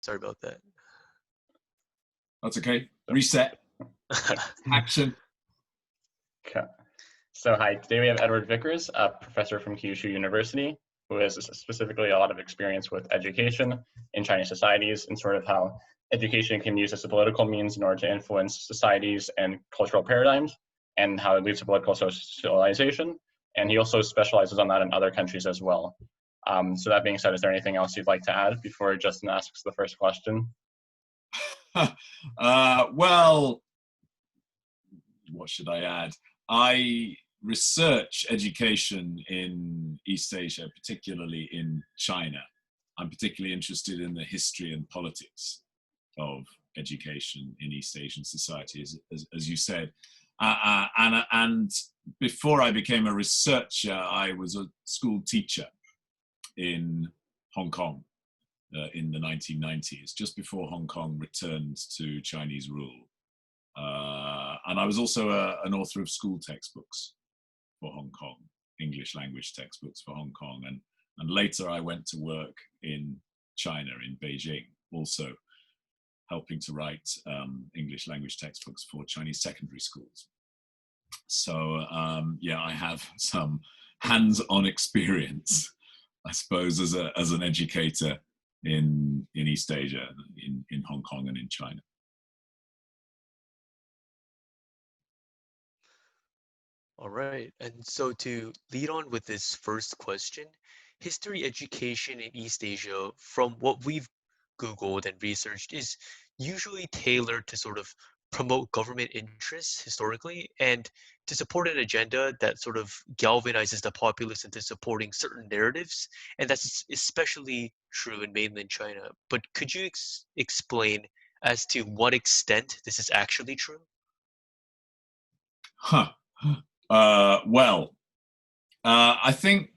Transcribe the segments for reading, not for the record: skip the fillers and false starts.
Sorry about that. That's okay. Reset. Action. Okay. So hi, today we have Edward Vickers, a professor from Kyushu University, who has specifically a lot of experience with education in Chinese societies and sort of how education can be used as a political means in order to influence societies and cultural paradigms, and how it leads to political socialization. And he also specializes on that in other countries as well. So that being said, is there anything else you'd like to add before Justin asks the first question? Well, what should I add? I research education in East Asia, particularly in China. I'm particularly interested in the history and politics of education in East Asian society, as you said. And before I became a researcher, I was a school teacher in Hong Kong in the 1990s, just before Hong Kong returned to Chinese rule. And I was also an author of school textbooks for Hong Kong, English language textbooks for Hong Kong. And later I went to work in China, in Beijing, also helping to write English language textbooks for Chinese secondary schools. So yeah, I have some hands-on experience, I suppose, as an educator in East Asia, in Hong Kong and in China. All right, and so to lead on with this first question, history education in East Asia, from what we've Googled and researched, is usually tailored to sort of promote government interests historically and to support an agenda that sort of galvanizes the populace into supporting certain narratives. And that's especially true in mainland China. But could you explain as to what extent this is actually true? Well, I think,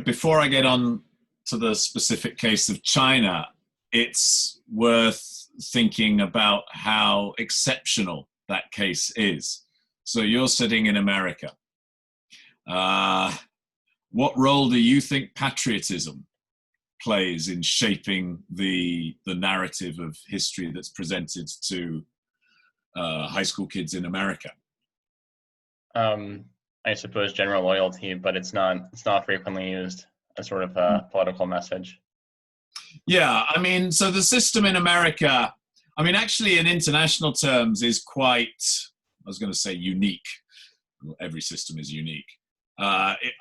before I get on to the specific case of China, it's worth thinking about how exceptional that case is. So you're sitting in America. What role do you think patriotism plays in shaping the narrative of history that's presented to high school kids in America? I suppose general loyalty, but it's not frequently used as sort of a political message. Yeah, I mean, so the system in America, I mean, actually in international terms is quite, I was going to say unique. Every system is unique.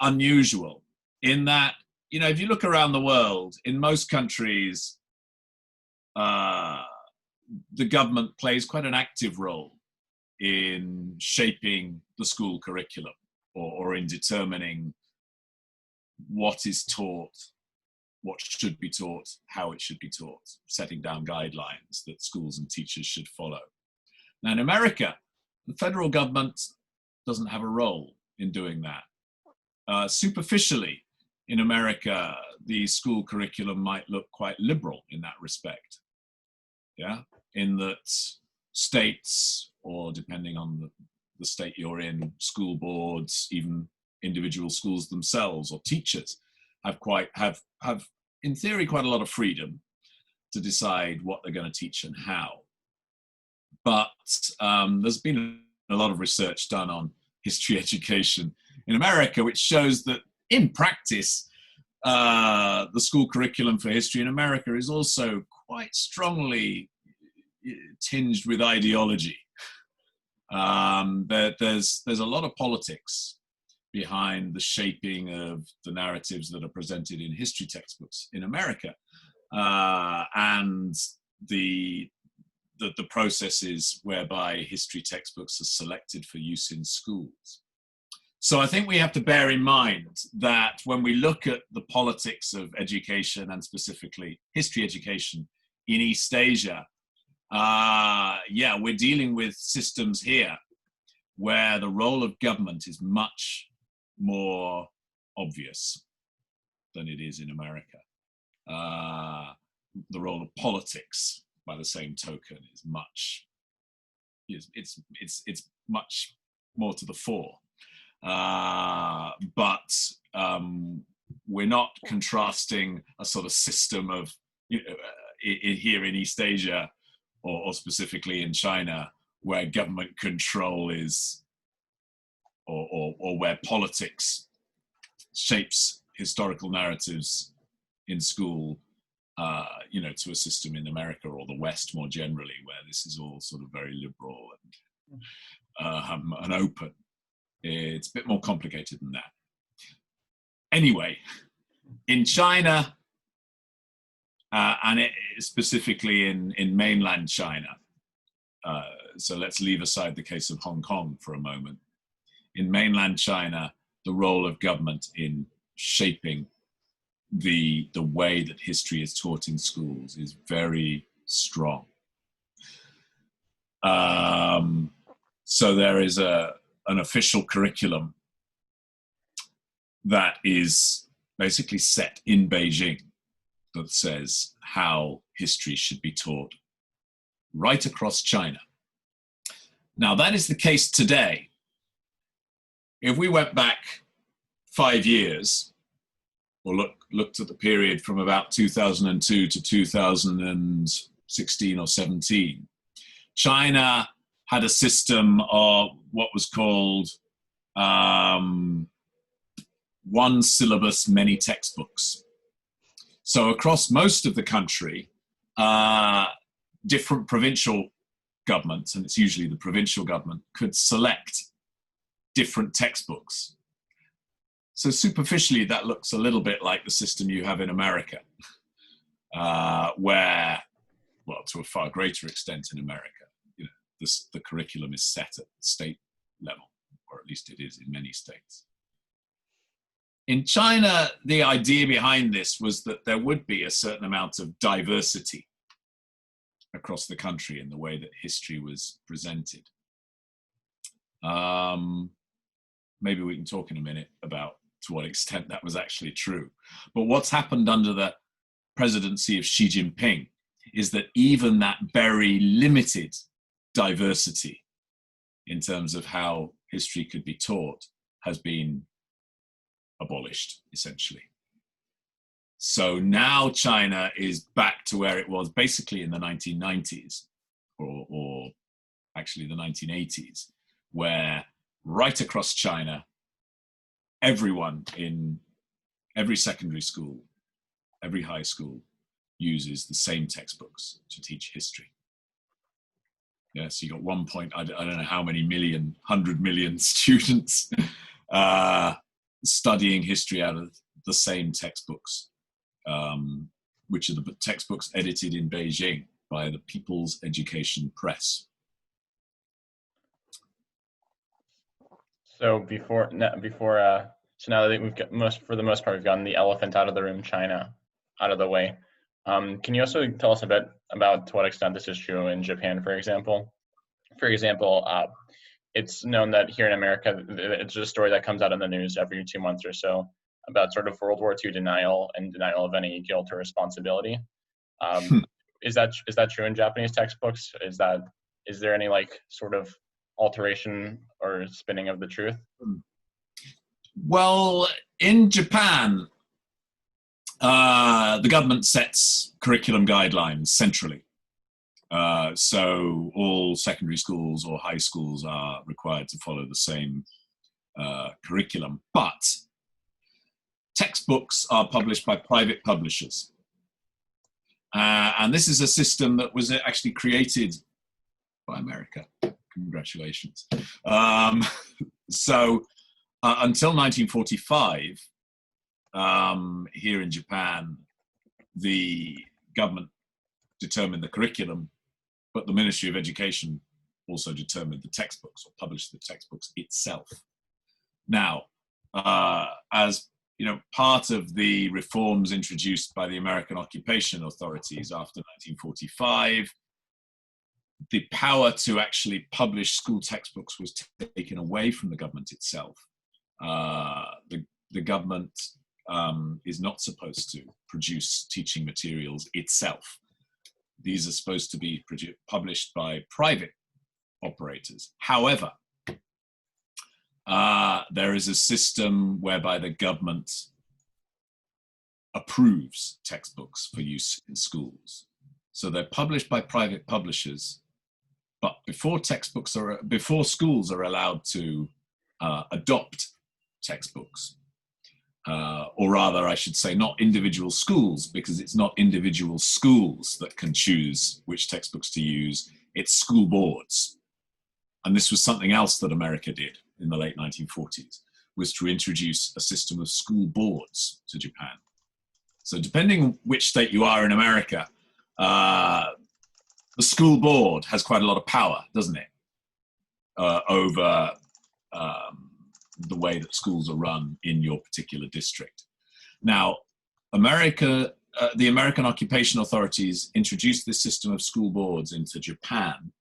Unusual in that, if you look around the world, in most countries, the government plays quite an active role in shaping the school curriculum or in determining what is taught, what should be taught, how it should be taught, setting down guidelines that schools and teachers should follow. Now in America, the federal government doesn't have a role in doing that. Superficially, in America, the school curriculum might look quite liberal in that respect. Yeah, in that states, or depending on the state you're in, school boards, even individual schools themselves or teachers have in theory quite a lot of freedom to decide what they're going to teach and how. But there's been a lot of research done on history education in America, which shows that in practice, the school curriculum for history in America is also quite strongly tinged with ideology. There's a lot of politics behind the shaping of the narratives that are presented in history textbooks in America, and the processes whereby history textbooks are selected for use in schools. So I think we have to bear in mind that when we look at the politics of education, and specifically history education in East Asia, yeah, we're dealing with systems here where the role of government is much more obvious than it is in America. The role of politics, by the same token, is it's much more to the fore. But we're not contrasting a sort of system of here in East Asia, or specifically in China, where government control is, or where politics shapes historical narratives in school, to a system in America or the West more generally, where this is all sort of very liberal and open. It's a bit more complicated than that. Anyway, in China, and specifically in mainland China, so let's leave aside the case of Hong Kong for a moment. In mainland China, the role of government in shaping the way that history is taught in schools is very strong. So there is an official curriculum that is basically set in Beijing that says how history should be taught right across China. Now, that is the case today. If we went back 5 years, or looked at the period from about 2002 to 2016 or 17, China had a system of what was called one syllabus, many textbooks. So across most of the country, different provincial governments, and it's usually the provincial government, could select different textbooks. So superficially, that looks a little bit like the system you have in America, where, well, to a far greater extent in America, the curriculum is set at state level, or at least it is in many states. In China, the idea behind this was that there would be a certain amount of diversity across the country in the way that history was presented. Maybe we can talk in a minute about to what extent that was actually true. But what's happened under the presidency of Xi Jinping is that even that very limited diversity in terms of how history could be taught has been abolished, essentially. So now China is back to where it was basically in the 1990s, or actually the 1980s, where right across China, everyone in every secondary school, every high school uses the same textbooks to teach history. Yeah, so you got I don't know how many 100 million students studying history out of the same textbooks, which are the textbooks edited in Beijing by the People's Education Press. So now that we've got for the most part, we've gotten the elephant out of the room, China, out of the way. Can you also tell us a bit about to what extent this is true in Japan, for example? For example, it's known that here in America, it's just a story that comes out in the news every 2 months or so about sort of World War II denial and denial of any guilt or responsibility. Is that true in Japanese textbooks? Is there any sort of alteration or spinning of the truth? Well, in Japan, the government sets curriculum guidelines centrally. So all secondary schools or high schools are required to follow the same curriculum, but textbooks are published by private publishers. And this is a system that was actually created by America. Congratulations. So until 1945, here in Japan, the government determined the curriculum, but the Ministry of Education also determined the textbooks or published the textbooks itself. Now, as part of the reforms introduced by the American occupation authorities after 1945, the power to actually publish school textbooks was taken away from the government itself. The government is not supposed to produce teaching materials itself. These are supposed to be published by private operators. However, there is a system whereby the government approves textbooks for use in schools. So they're published by private publishers, but before schools are allowed to adopt textbooks, or rather, I should say, not individual schools, because it's not individual schools that can choose which textbooks to use, it's school boards. And this was something else that America did in the late 1940s, was to introduce a system of school boards to Japan. So depending on which state you are in America, the school board has quite a lot of power, doesn't it, over the way that schools are run in your particular district. Now, the American occupation authorities introduced this system of school boards into Japan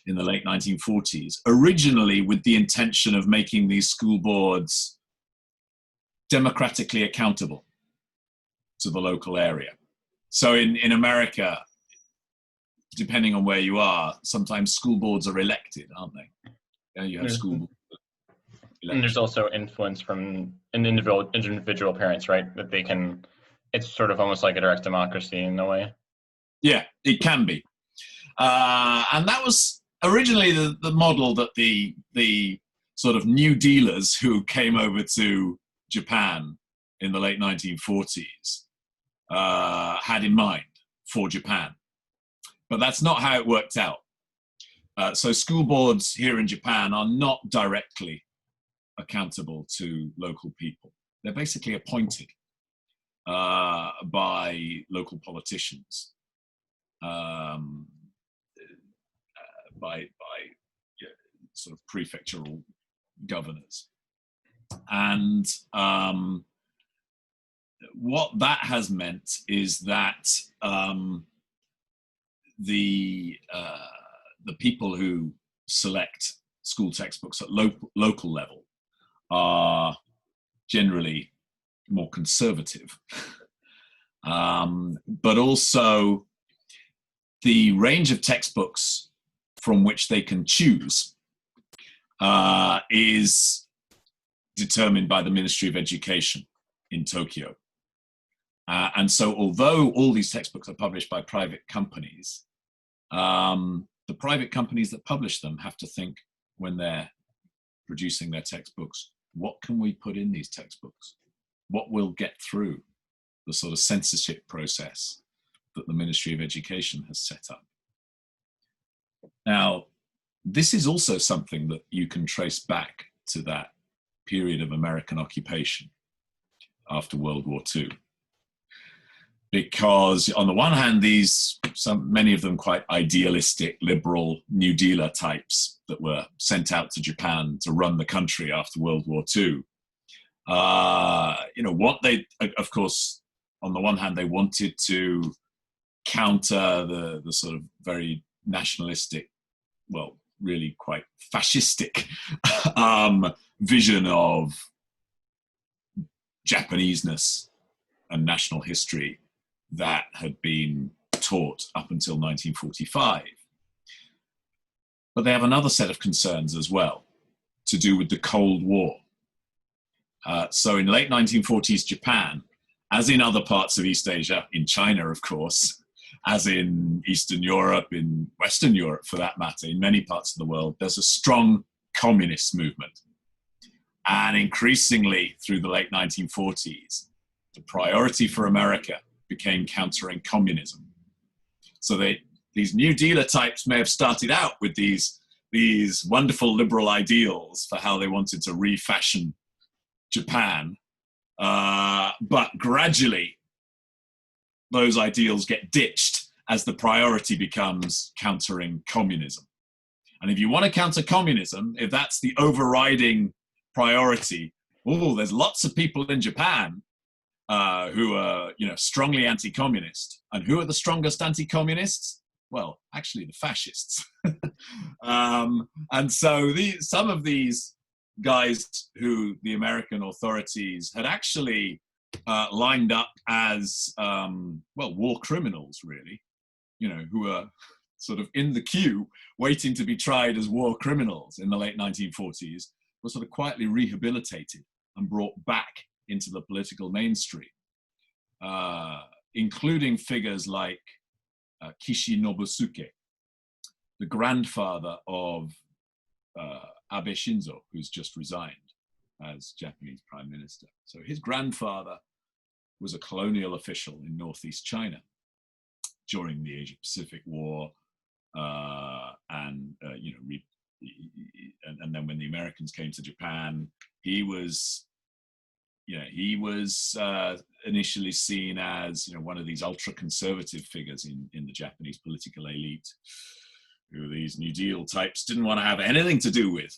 in the late 1940s, originally with the intention of making these school boards democratically accountable to the local area. So in America, depending on where you are, sometimes school boards are elected, aren't they? Yeah, you have school boards. And there's also influence from individual parents, right? That they can, it's sort of almost like a direct democracy in a way. Yeah, it can be. And that was originally the model that the sort of New Dealers who came over to Japan in the late 1940s had in mind for Japan. But that's not how it worked out. So school boards here in Japan are not directly accountable to local people. They're basically appointed by local politicians, by sort of prefectural governors. And what that has meant is that the people who select school textbooks at local level are generally more conservative. But also the range of textbooks from which they can choose is determined by the Ministry of Education in Tokyo. And so although all these textbooks are published by private companies, the private companies that publish them have to think, when they're producing their textbooks, what can we put in these textbooks? What will get through the sort of censorship process that the Ministry of Education has set up? Now, this is also something that you can trace back to that period of American occupation after World War II. Because on the one hand, many of them quite idealistic, liberal, New Dealer types that were sent out to Japan to run the country after World War II. What they, of course, on the one hand, they wanted to counter the sort of very nationalistic, well, really quite fascistic vision of Japaneseness and national history that had been taught up until 1945. But they have another set of concerns as well, to do with the Cold War. So in late 1940s Japan, as in other parts of East Asia, in China, of course, as in Eastern Europe, in Western Europe for that matter, in many parts of the world, there's a strong communist movement. And increasingly through the late 1940s, the priority for America became countering communism. So these New Dealer types may have started out with these wonderful liberal ideals for how they wanted to refashion Japan, but gradually those ideals get ditched as the priority becomes countering communism. And if you want to counter communism, if that's the overriding priority, there's lots of people in Japan who are, strongly anti-communist. And who are the strongest anti-communists? Well, actually the fascists. And so some of these guys who the American authorities had actually lined up as, war criminals, really, who are sort of in the queue waiting to be tried as war criminals in the late 1940s, were sort of quietly rehabilitated and brought back into the political mainstream, including figures like Kishi Nobusuke, the grandfather of Abe Shinzo, who's just resigned as Japanese prime minister. So his grandfather was a colonial official in northeast China during the Asia-Pacific War, and then when the Americans came to Japan, he was initially seen as one of these ultra-conservative figures in the Japanese political elite, who these New Deal types didn't want to have anything to do with.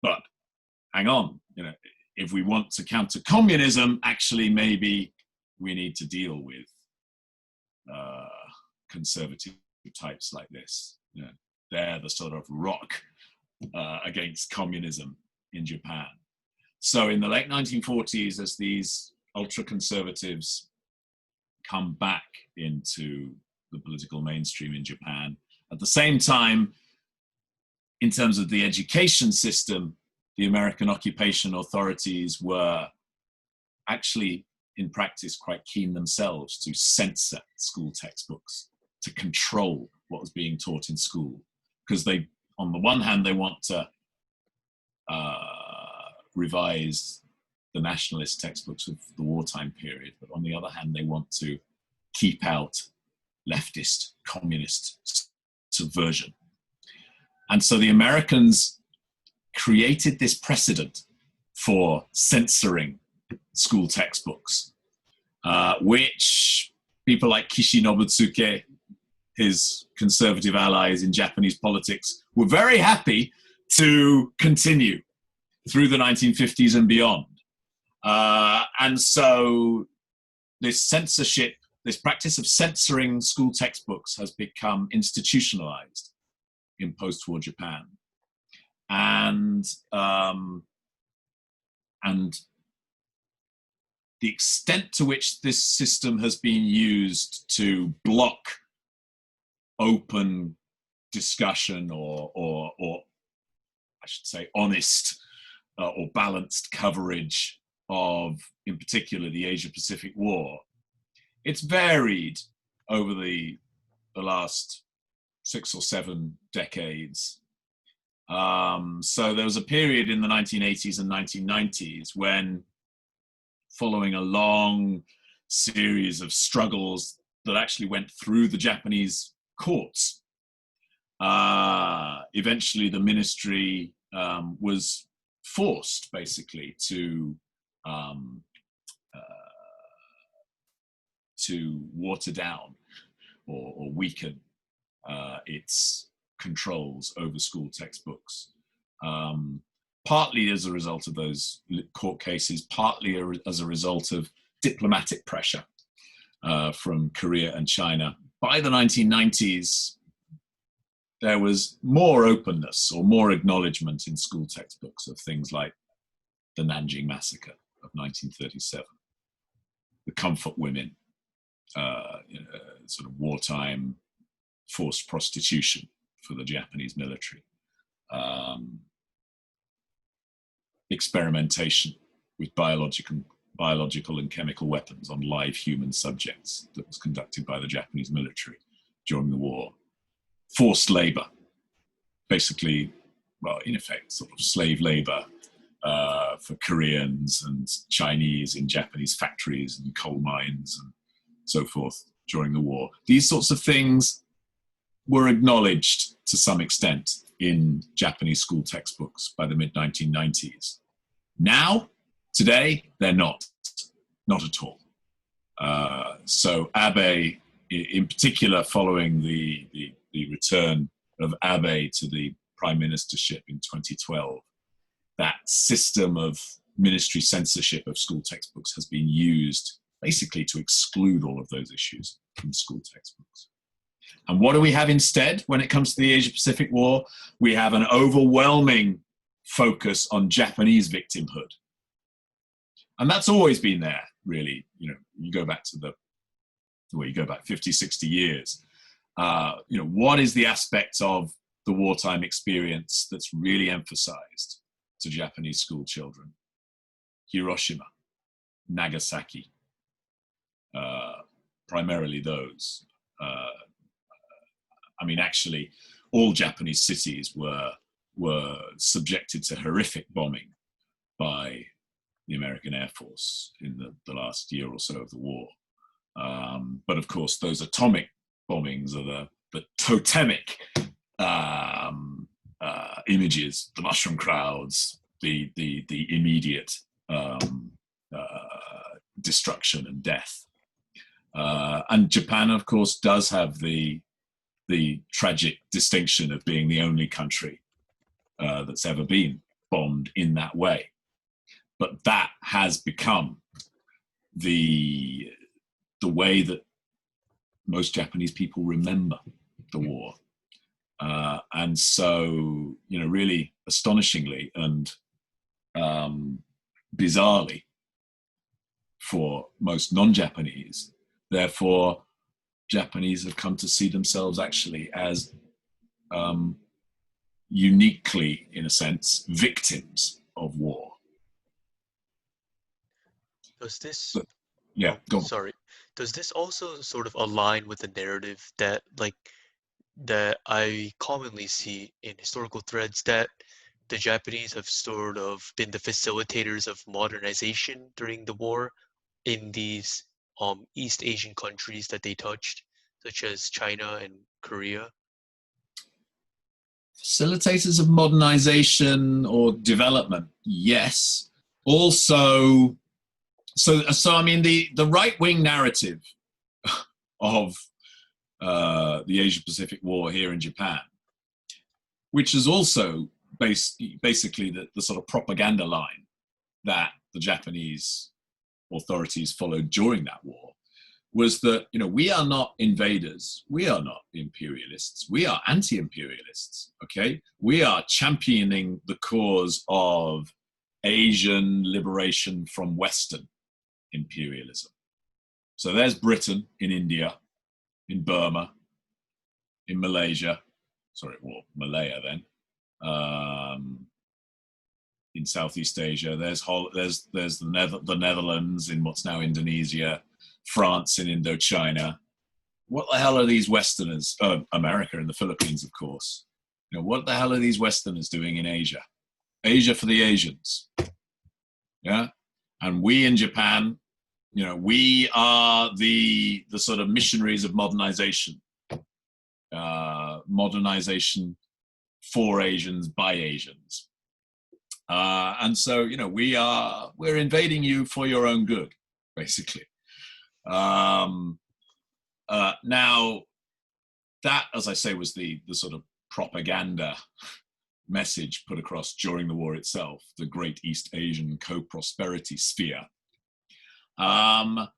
But hang on, if we want to counter communism, actually maybe we need to deal with conservative types like this. They're the sort of rock against communism in Japan. So in the late 1940s, as these ultra-conservatives come back into the political mainstream in Japan, at the same time, in terms of the education system, the American occupation authorities were actually, in practice, quite keen themselves to censor school textbooks, to control what was being taught in school. Because they, on the one hand, they want to revise the nationalist textbooks of the wartime period, but on the other hand, they want to keep out leftist, communist subversion. And so the Americans created this precedent for censoring school textbooks, which people like Kishi Nobusuke, his conservative allies in Japanese politics, were very happy to continue through the 1950s and beyond. And so this censorship, this practice of censoring school textbooks has become institutionalized in post-war Japan. And the extent to which this system has been used to block open discussion or I should say honest or balanced coverage of, in particular, the Asia-Pacific War, it's varied over the last 6 or 7 decades. So there was a period in the 1980s and 1990s when, following a long series of struggles that actually went through the Japanese courts, eventually the ministry was forced, basically, to water down or weaken its controls over school textbooks, partly as a result of those court cases, partly as a result of diplomatic pressure from Korea and China. By the 1990s, there was more openness or more acknowledgement in school textbooks of things like the Nanjing Massacre of 1937, the comfort women, sort of wartime forced prostitution for the Japanese military, experimentation with biological and chemical weapons on live human subjects that was conducted by the Japanese military during the war, forced labor, basically, well, in effect, sort of slave labor for Koreans and Chinese in Japanese factories and coal mines and so forth during the war. These sorts of things were acknowledged to some extent in Japanese school textbooks by the mid-1990s. Now, today, they're not at all. So Abe, in particular, following the return of Abe to the prime ministership in 2012, that system of ministry censorship of school textbooks has been used basically to exclude all of those issues from school textbooks. And what do we have instead when it comes to the Asia-Pacific War? We have an overwhelming focus on Japanese victimhood. And that's always been there, really. You go back to you go back 50, 60 years. What is the aspect of the wartime experience that's really emphasized to Japanese school children? Hiroshima, Nagasaki, primarily those. I mean, actually, all Japanese cities were subjected to horrific bombing by the American Air Force in the last year or so of the war. But of course, those atomic bombings are the totemic images, the mushroom crowds, the immediate destruction and death. And Japan, of course, does have the tragic distinction of being the only country that's ever been bombed in that way. But that has become the way that most Japanese people remember the war. And so, really astonishingly and bizarrely for most non-Japanese, therefore, Japanese have come to see themselves actually as uniquely, in a sense, victims of war. Does this, Yeah, go on. sorry, does this also sort of align with the narrative that I commonly see in historical threads, that the Japanese have sort of been the facilitators of modernization during the war in these East Asian countries that they touched, such as China and Korea? Facilitators of modernization or development, yes. Also, so I mean, the right-wing narrative of the Asia-Pacific War here in Japan, which is also basically the sort of propaganda line that the Japanese authorities followed during that war, was that, we are not invaders, we are not imperialists, we are anti-imperialists, okay? We are championing the cause of Asian liberation from Western imperialism. So there's Britain in India, in Burma, in Malaysia, Malaya then, in Southeast Asia. There's the Netherlands in what's now Indonesia, France in Indochina. What the hell are these Westerners? America and the Philippines, of course. What the hell are these Westerners doing in Asia? Asia for the Asians. Yeah, and we in Japan, we are the sort of missionaries of modernization. Modernization for Asians by Asians. And so, we're invading you for your own good, basically. Now, that, as I say, was the sort of propaganda message put across during the war itself, the Great East Asian Co-Prosperity Sphere. And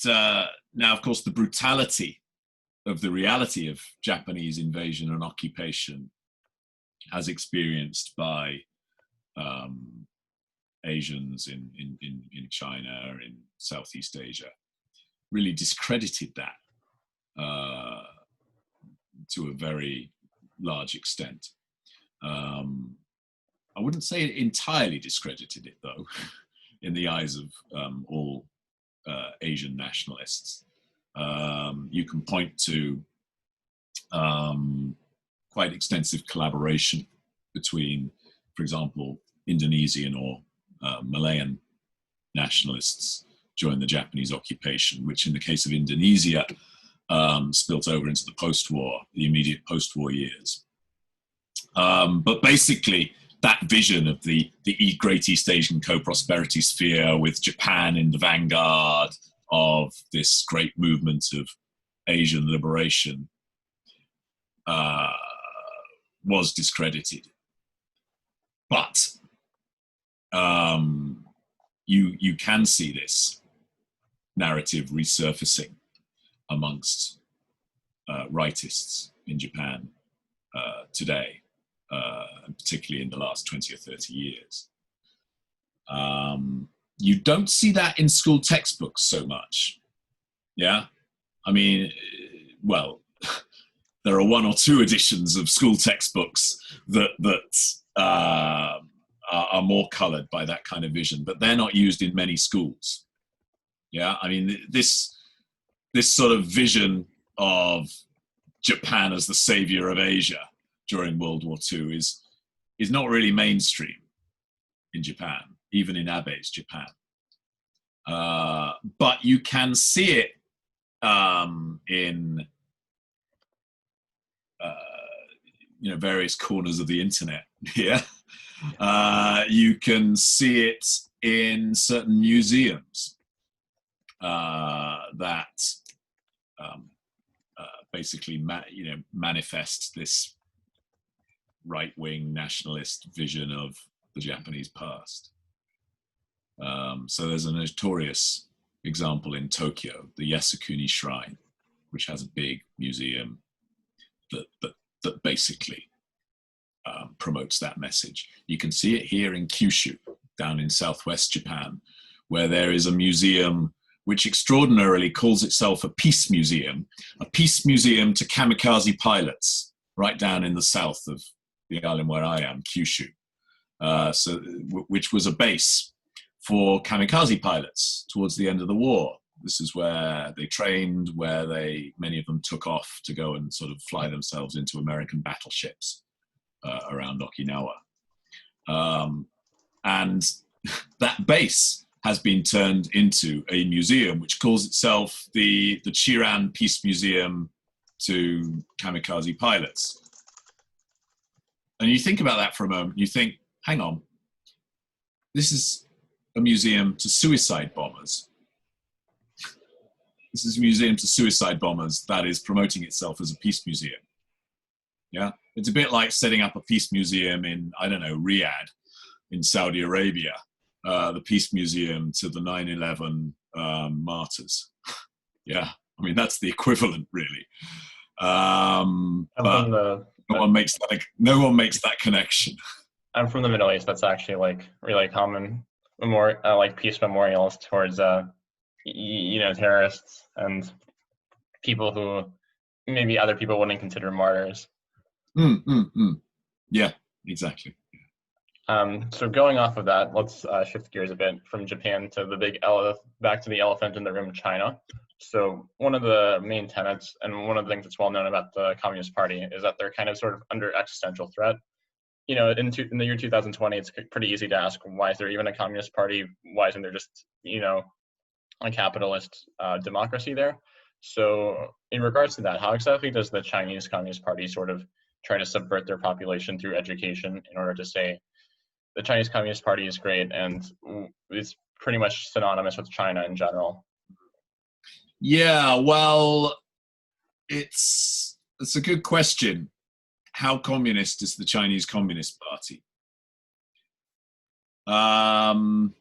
now, of course, the brutality of the reality of Japanese invasion and occupation as experienced by Asians in China, in Southeast Asia, really discredited that to a very large extent. I wouldn't say it entirely discredited it, though, in the eyes of all Asian nationalists. You can point to quite extensive collaboration between, for example, Indonesian or Malayan nationalists during the Japanese occupation, which in the case of Indonesia spilt over into the post-war, the immediate post-war years. But basically, that vision of the Great East Asian Co-Prosperity Sphere, with Japan in the vanguard of this great movement of Asian liberation, was discredited. But you can see this narrative resurfacing amongst rightists in Japan today, and particularly in the last 20 or 30 years. You don't see that in school textbooks so much. Yeah? I mean, well, there are one or two editions of school textbooks that are more colored by that kind of vision, but they're not used in many schools. Yeah? I mean, this sort of vision of Japan as the savior of Asia during World War II is not really mainstream in Japan, even in Abe's Japan. But you can see it in various corners of the internet here. You can see it in certain museums that basically manifest this right-wing nationalist vision of the Japanese past. So there's a notorious example in Tokyo, the Yasukuni Shrine, which has a big museum that basically promotes that message. You can see it here in Kyushu, down in southwest Japan, where there is a museum which extraordinarily calls itself a peace museum to kamikaze pilots, right down in the south of the island where I am, Kyushu, which was a base for kamikaze pilots towards the end of the war. This is where they trained, where many of them took off to go and sort of fly themselves into American battleships around Okinawa. And that base has been turned into a museum which calls itself the Chiran Peace Museum to kamikaze pilots. And you think about that for a moment, you think, hang on, this is a museum to suicide bombers. This is a museum to suicide bombers that is promoting itself as a peace museum. Yeah, it's a bit like setting up a peace museum in, I don't know, Riyadh in Saudi Arabia, the peace museum to the 9/11 martyrs. Yeah, I mean, that's the equivalent, really. But no one makes that connection. I'm from the Middle East. That's actually like really common. Like peace memorials towards terrorists and people who maybe other people wouldn't consider martyrs. Yeah, exactly. So going off of that, let's shift gears a bit from Japan to back to the elephant in the room, China. So one of the main tenets and one of the things that's well known about the Communist Party is that they're kind of sort of under existential threat. In the year 2020, it's pretty easy to ask, why is there even a Communist Party? Why isn't there just, a capitalist democracy there? So in regards to that, how exactly does the Chinese Communist Party sort of try to subvert their population through education in order to say the Chinese Communist Party is great and it's pretty much synonymous with China in general? Yeah, well, it's a good question. How communist is the Chinese Communist Party? And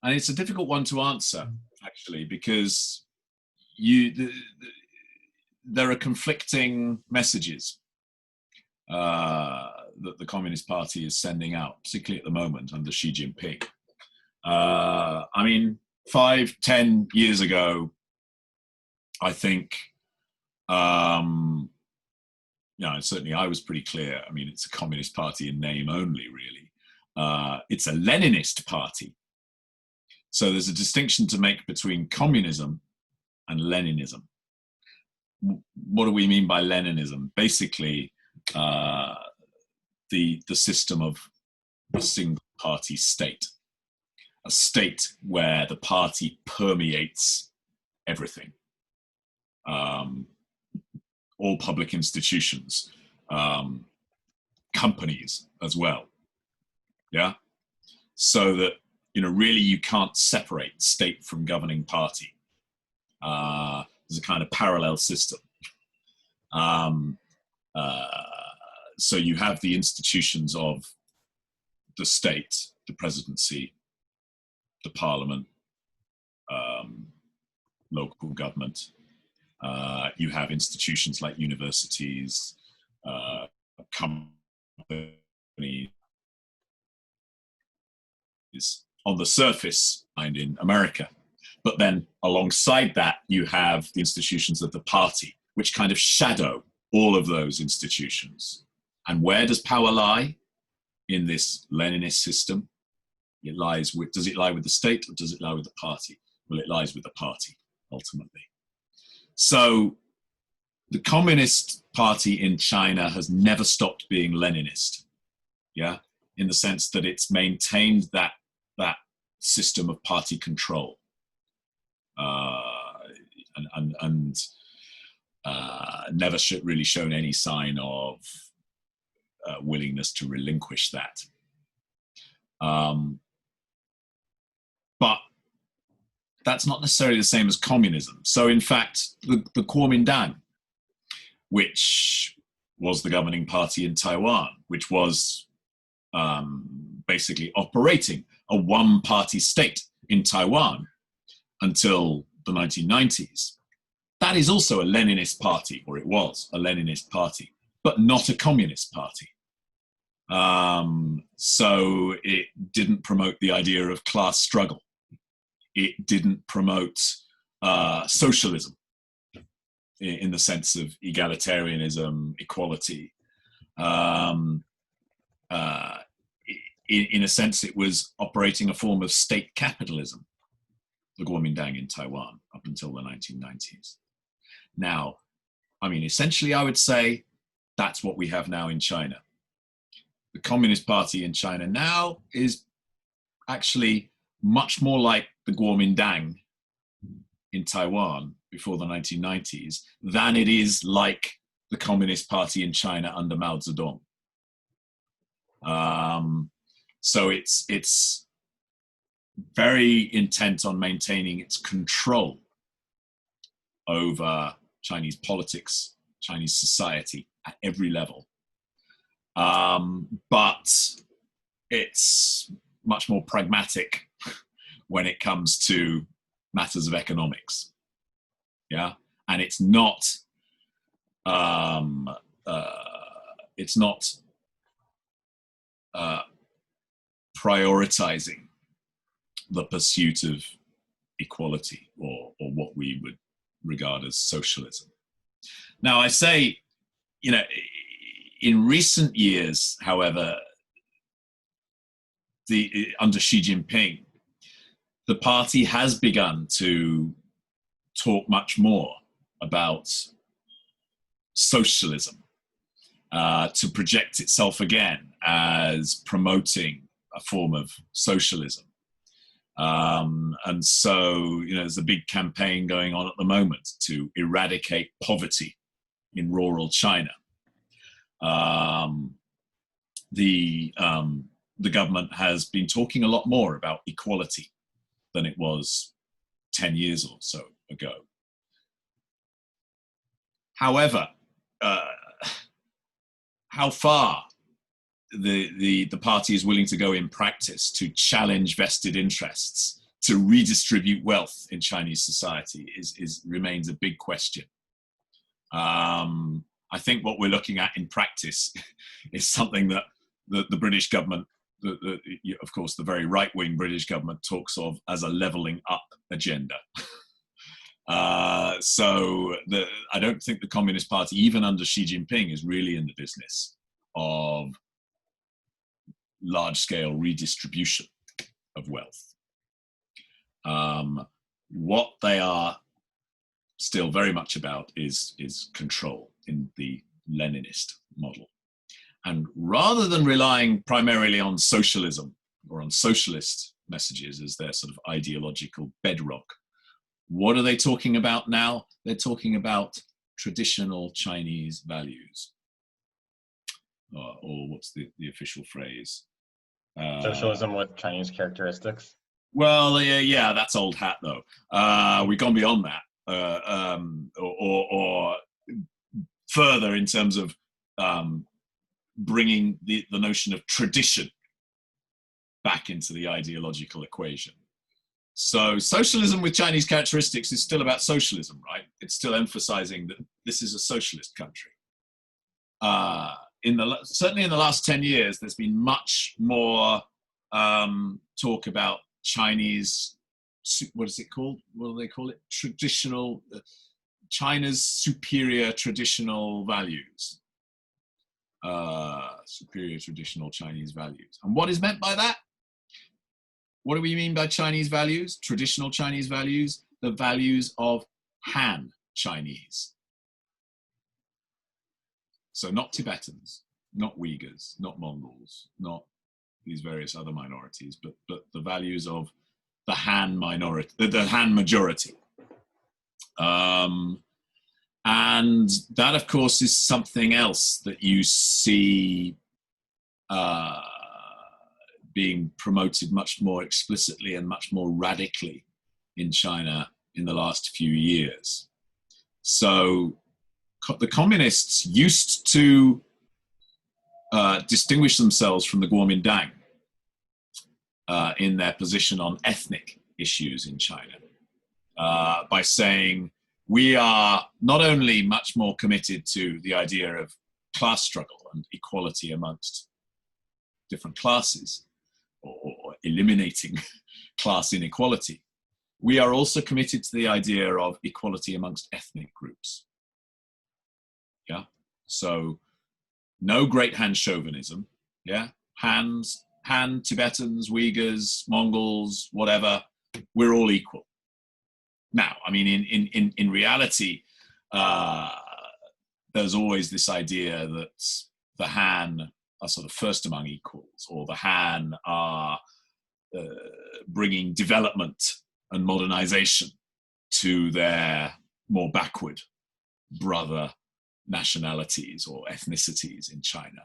it's a difficult one to answer, actually, because there are conflicting messages that the Communist Party is sending out, particularly at the moment under Xi Jinping. I mean, 5-10 years ago, I think, certainly I was pretty clear. I mean, it's a Communist Party in name only, really. It's a Leninist party. So there's a distinction to make between communism and Leninism. What do we mean by Leninism? Basically, the system of a single party state. A state where the party permeates everything. All public institutions, companies as well. Yeah? So that, really you can't separate state from governing party. There's a kind of parallel system. So you have the institutions of the state, the presidency, the parliament, local government. You have institutions like universities, companies. On the surface, and in America. But then alongside that, you have the institutions of the party, which kind of shadow all of those institutions. And where does power lie in this Leninist system? Does it lie with the state or does it lie with the party? Well, it lies with the party, ultimately. So the Communist Party in China has never stopped being Leninist, yeah, in the sense that it's maintained that system of party control, and never really shown any sign of willingness to relinquish that. But that's not necessarily the same as communism. So in fact, the Kuomintang, which was the governing party in Taiwan, which was basically operating a one-party state in Taiwan until the 1990s, that is also a Leninist party, or it was a Leninist party, but not a communist party. So it didn't promote the idea of class struggle. It didn't promote socialism in the sense of egalitarianism, equality. In a sense, it was operating a form of state capitalism, the Kuomintang in Taiwan, up until the 1990s. Now, I mean, essentially, I would say that's what we have now in China. The Communist Party in China now is actually much more like the Kuomintang in Taiwan before the 1990s than it is like the Communist Party in China under Mao Zedong. So it's very intent on maintaining its control over Chinese politics, Chinese society at every level. But it's much more pragmatic when it comes to matters of economics. Yeah, and it's not prioritizing the pursuit of equality or what we would regard as socialism. Now, I say, you know, in recent years, however, under Xi Jinping, the party has begun to talk much more about socialism, to project itself again as promoting a form of socialism. And so, you know, there's a big campaign going on at the moment to eradicate poverty in rural China. The government has been talking a lot more about equality than it was 10 years or so ago. However, how far the party is willing to go in practice to challenge vested interests, to redistribute wealth in Chinese society remains a big question. I think what we're looking at in practice is something that the British government, of course, the very right-wing British government talks of as a levelling up agenda. So I don't think the Communist Party, even under Xi Jinping, is really in the business of large-scale redistribution of wealth. What they are still very much about is control in the Leninist model. And rather than relying primarily on socialism or on socialist messages as their sort of ideological bedrock, what are they talking about now? They're talking about traditional Chinese values. Or what's the official phrase? Socialism with Chinese characteristics. Well, yeah, that's old hat though. We've gone beyond that, or further in terms of bringing the notion of tradition back into the ideological equation. So socialism with Chinese characteristics is still about socialism, right? It's still emphasizing that this is a socialist country. Certainly in the last 10 years, there's been much more talk about Chinese, what is it called? What do they call it? Traditional, China's superior traditional values. Superior traditional Chinese values. And what is meant by that? What do we mean by Chinese values? Traditional Chinese values? The values of Han Chinese. So not Tibetans, not Uyghurs, not Mongols, not these various other minorities, but the values of the Han minority, the Han majority. And that, of course, is something else that you see being promoted much more explicitly and much more radically in China in the last few years. So the communists used to distinguish themselves from the Kuomintang in their position on ethnic issues in China by saying, we are not only much more committed to the idea of class struggle and equality amongst different classes, or eliminating class inequality, we are also committed to the idea of equality amongst ethnic groups. Yeah, so no great Han chauvinism. Yeah, Han, Tibetans, Uyghurs, Mongols, whatever, we're all equal. Now, I mean, in reality, there's always this idea that the Han are sort of first among equals, or the Han are bringing development and modernization to their more backward brother nationalities or ethnicities in China.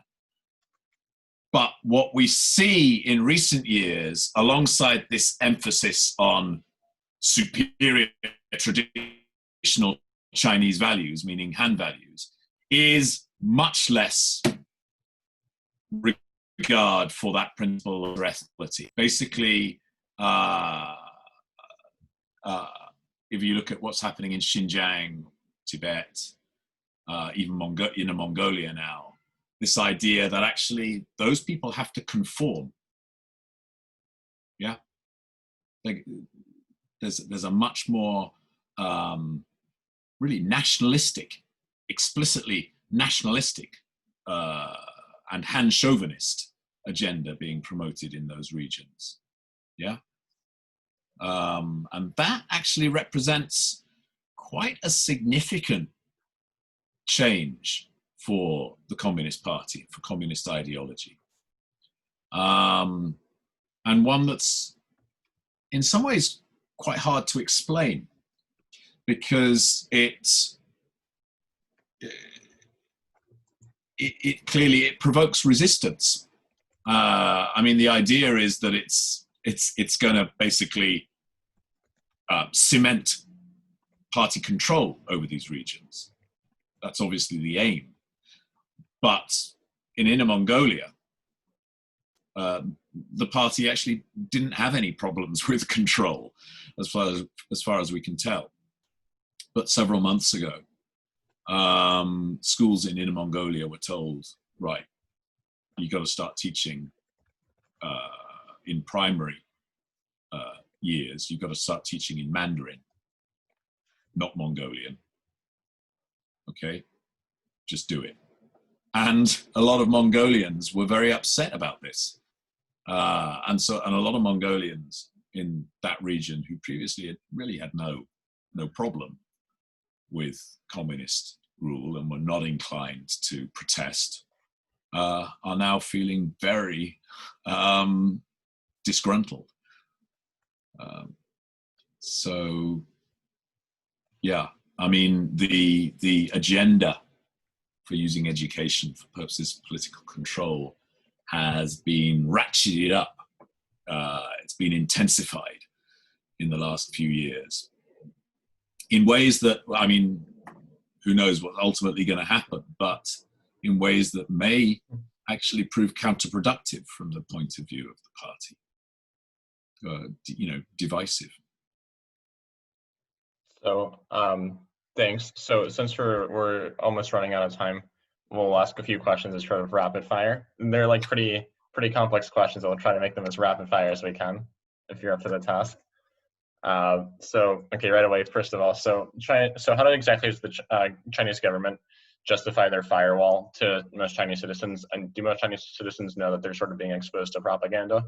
But what we see in recent years, alongside this emphasis on superior traditional Chinese values, meaning Han values, is much less regard for that principle of addressability. Basically, if you look at what's happening in Xinjiang, Tibet, even in Mongolia now, this idea that actually those people have to conform. Yeah, there's a much more really nationalistic, explicitly nationalistic and Han chauvinist agenda being promoted in those regions. Yeah, and that actually represents quite a significant change for the Communist Party, for communist ideology. And one that's in some ways quite hard to explain, because it clearly provokes resistance. I mean, the idea is that it's going to basically cement party control over these regions. That's obviously the aim. But in Inner Mongolia, the party actually didn't have any problems with control, as far as we can tell. But several months ago, schools in Inner Mongolia were told, right, you got to start teaching in primary years. You've got to start teaching in Mandarin, not Mongolian. Okay, just do it. And a lot of Mongolians were very upset about this. And a lot of Mongolians in that region who previously really had no problem with communist rule and were not inclined to protest, are now feeling very disgruntled. So, yeah, I mean, the agenda for using education for purposes of political control has been ratcheted up. It's been intensified in the last few years in ways that, I mean, who knows what's ultimately going to happen, but in ways that may actually prove counterproductive from the point of view of the party, divisive. So, thanks. So since we're almost running out of time, we'll ask a few questions as sort of rapid fire. And they're like pretty complex questions. I'll try to make them as rapid fire as we can, if you're up for the task. So, okay, right away, first of all, so how exactly does the Chinese government justify their firewall to most Chinese citizens? And do most Chinese citizens know that they're sort of being exposed to propaganda?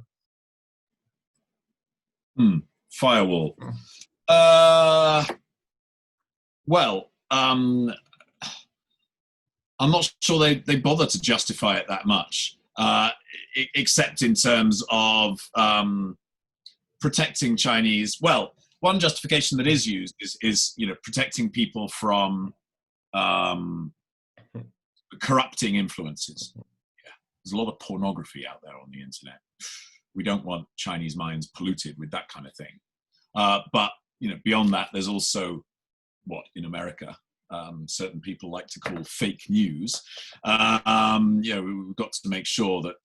Firewall. Well, I'm not sure they bother to justify it that much, except in terms of protecting Chinese. Well, one justification that is used is protecting people from corrupting influences. Yeah. There's a lot of pornography out there on the internet. We don't want Chinese minds polluted with that kind of thing. But beyond that, there's also what in America certain people like to call fake news. We've got to make sure that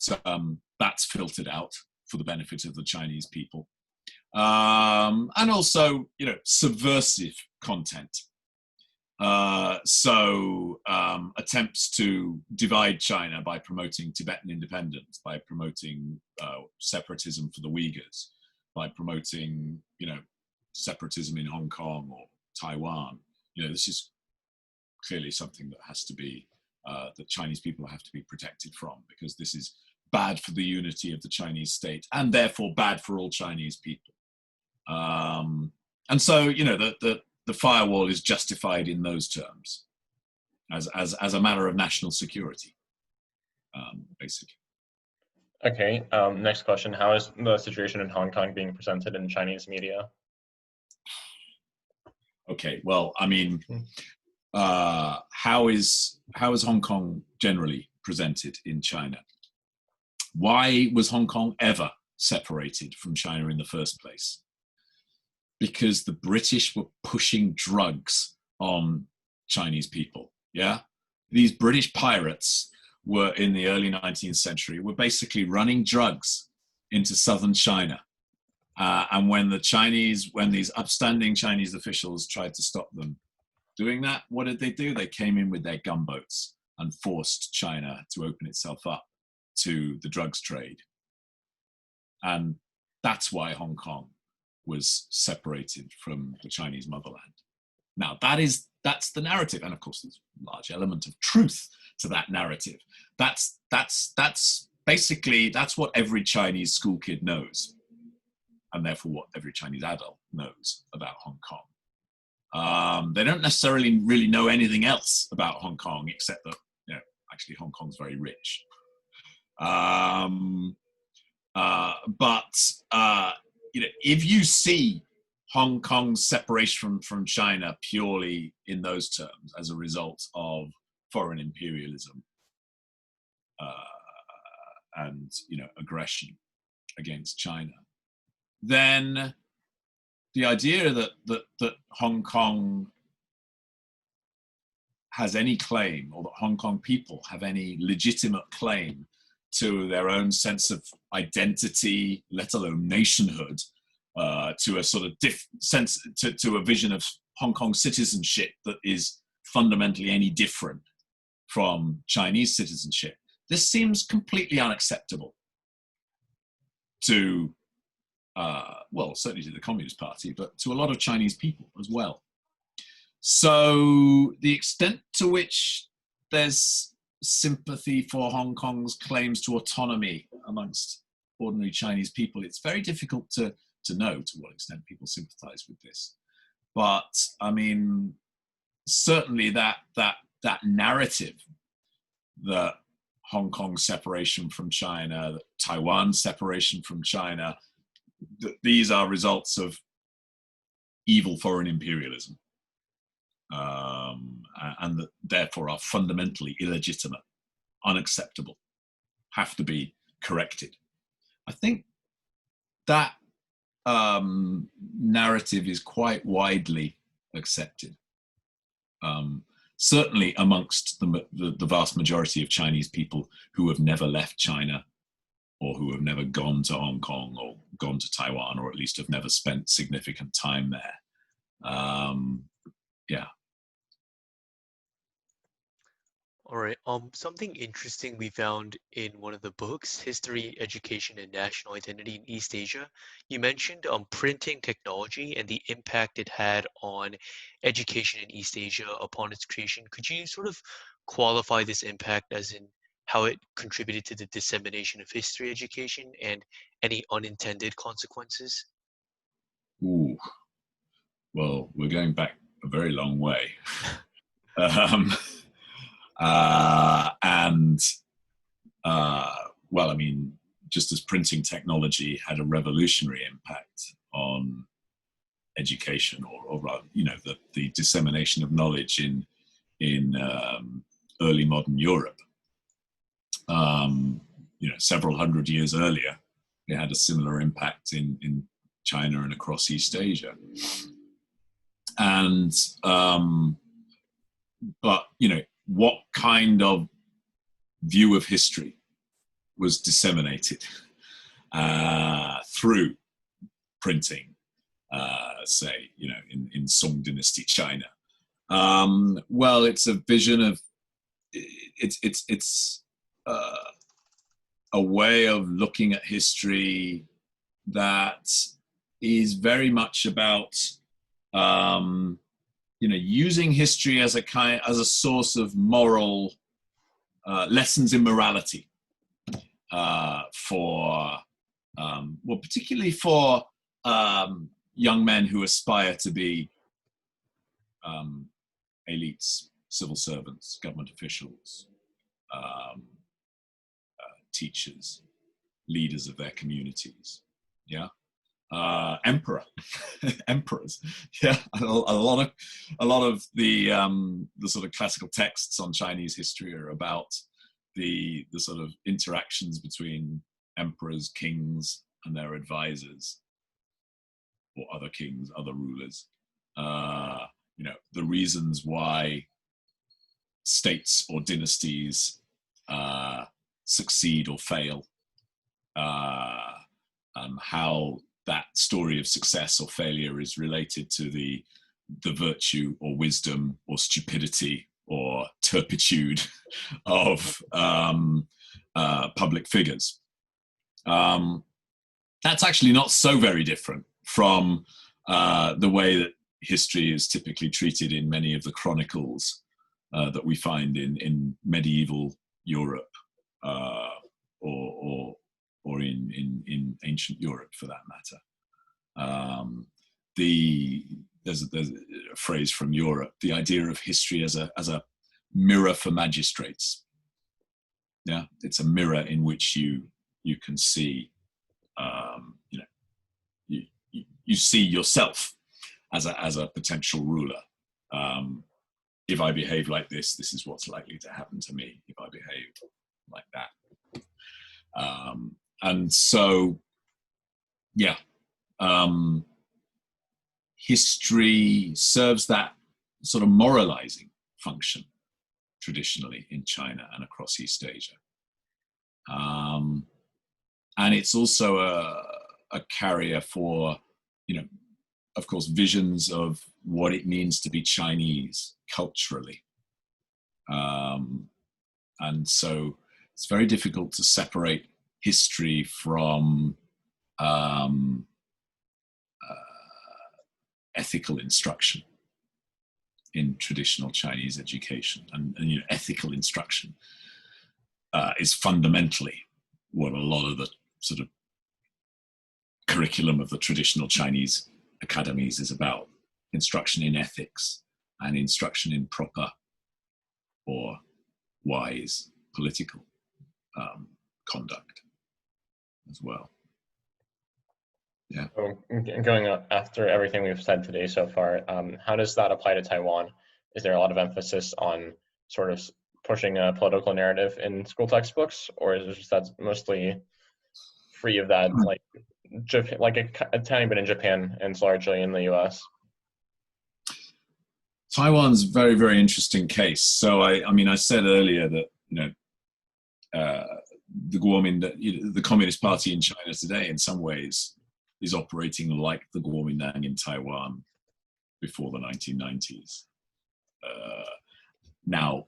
that's filtered out for the benefit of the Chinese people. And also, subversive content. Attempts to divide China by promoting Tibetan independence, by promoting separatism for the Uyghurs, by promoting, separatism in Hong Kong or Taiwan. This is clearly something that has to be, that Chinese people have to be protected from, because this is bad for the unity of the Chinese state and therefore bad for all Chinese people. And so, the firewall is justified in those terms as a matter of national security, basically. Okay, next question. How is the situation in Hong Kong being presented in Chinese media? Okay, well, I mean, how is Hong Kong generally presented in China? Why was Hong Kong ever separated from China in the first place? Because the British were pushing drugs on Chinese people. Yeah, these British pirates were in the early 19th century were basically running drugs into southern China. And when these upstanding Chinese officials tried to stop them doing that, what did they do? They came in with their gunboats and forced China to open itself up to the drugs trade. And that's why Hong Kong was separated from the Chinese motherland. Now, that's the narrative. And of course, there's a large element of truth to that narrative. That's basically what every Chinese school kid knows. And therefore what every Chinese adult knows about Hong Kong. They don't necessarily really know anything else about Hong Kong, except that, actually Hong Kong's very rich. If you see Hong Kong's separation from China purely in those terms as a result of foreign imperialism and aggression against China, then the idea that Hong Kong has any claim, or that Hong Kong people have any legitimate claim to their own sense of identity, let alone nationhood, to a sort of sense, to a vision of Hong Kong citizenship that is fundamentally any different from Chinese citizenship. This seems completely unacceptable to, certainly to the Communist Party, but to a lot of Chinese people as well. So the extent to which there's sympathy for Hong Kong's claims to autonomy amongst ordinary Chinese people, it's very difficult to know to what extent people sympathize with this. But I mean, certainly that narrative that Hong Kong's separation from China, that Taiwan's separation from China, that these are results of evil foreign imperialism, and that therefore are fundamentally illegitimate, unacceptable, have to be corrected. I think that narrative is quite widely accepted, certainly amongst the vast majority of Chinese people who have never left China, or who have never gone to Hong Kong or gone to Taiwan, or at least have never spent significant time there. Yeah. All right. Something interesting we found in one of the books, History, Education, and National Identity in East Asia. You mentioned printing technology and the impact it had on education in East Asia upon its creation. Could you sort of qualify this impact as in how it contributed to the dissemination of history education and any unintended consequences? Ooh. Well, we're going back a very long way. And well, I mean, just as printing technology had a revolutionary impact on education, or rather, you know, the dissemination of knowledge in early modern Europe, you know, several hundred years earlier, it had a similar impact in China and across East Asia. And but you know, what kind of view of history was disseminated through printing, say, you know, in Song Dynasty China? Well, it's a vision of it's a way of looking at history that is very much about you know, using history as a source of moral lessons in morality for well, particularly for young men who aspire to be elites, civil servants, government officials, teachers, leaders of their communities. Yeah. Emperors. Yeah. A lot of the sort of classical texts on Chinese history are about the sort of interactions between emperors, kings, and their advisors, or other kings, other rulers. You know, the reasons why states or dynasties succeed or fail, how that story of success or failure is related to the virtue or wisdom or stupidity or turpitude of public figures. That's actually not so very different from the way that history is typically treated in many of the chronicles that we find in medieval Europe, or in ancient Europe, for that matter. There's a phrase from Europe: the idea of history as a mirror for magistrates. Yeah, it's a mirror in which you can see, you know, you see yourself as a potential ruler. If I behave like this, this is what's likely to happen to me. If I behave like that. And so, yeah, history serves that sort of moralizing function traditionally in China and across East Asia. And it's also a carrier for, you know, of course, visions of what it means to be Chinese culturally. And so it's very difficult to separate history from ethical instruction in traditional Chinese education. And you know, ethical instruction is fundamentally what a lot of the sort of curriculum of the traditional Chinese academies is about: instruction in ethics and instruction in proper or wise political conduct as well. Yeah. So, going after everything we've said today so far, how does that apply to Taiwan? Is there a lot of emphasis on sort of pushing a political narrative in school textbooks, or is it just that's mostly free of that, like Japan, like a tiny bit in Japan and it's largely in the US? Taiwan's a very, very interesting case. So I mean, I said earlier that, you know, the Communist Party in China today, in some ways, is operating like the Kuomintang in Taiwan before the 1990s. Now,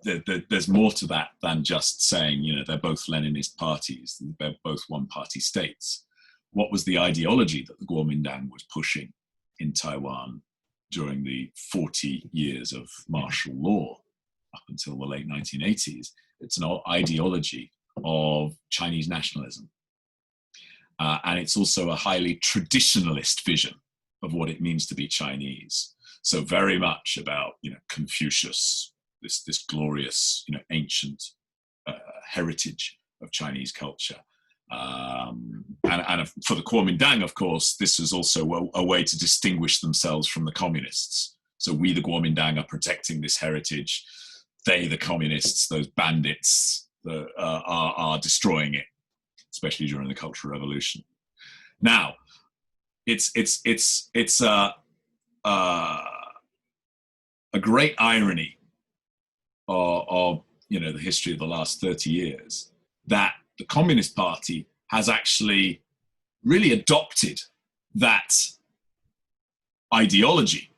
there's more to that than just saying, you know, they're both Leninist parties, they're both one-party states. What was the ideology that the Kuomintang was pushing in Taiwan during the 40 years of martial law up until the late 1980s? It's an ideology of Chinese nationalism. And it's also a highly traditionalist vision of what it means to be Chinese. So very much about, you know, Confucius, this glorious, ancient heritage of Chinese culture. And for the Kuomintang, of course, this is also a way to distinguish themselves from the communists. So we, the Kuomintang, are protecting this heritage. They, the communists, those bandits, are destroying it, especially during the Cultural Revolution. Now, it's a great irony of the history of the last 30 years that the Communist Party has actually really adopted that ideology,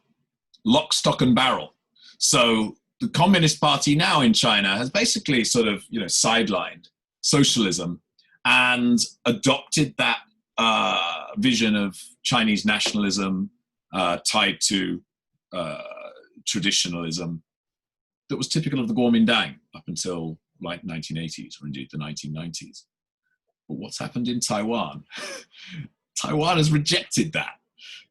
lock, stock, and barrel. So the Communist Party now in China has basically sort of sidelined socialism and adopted that vision of Chinese nationalism tied to traditionalism that was typical of the Kuomintang up until like 1980s or indeed the 1990s. But what's happened in Taiwan? Taiwan has rejected that.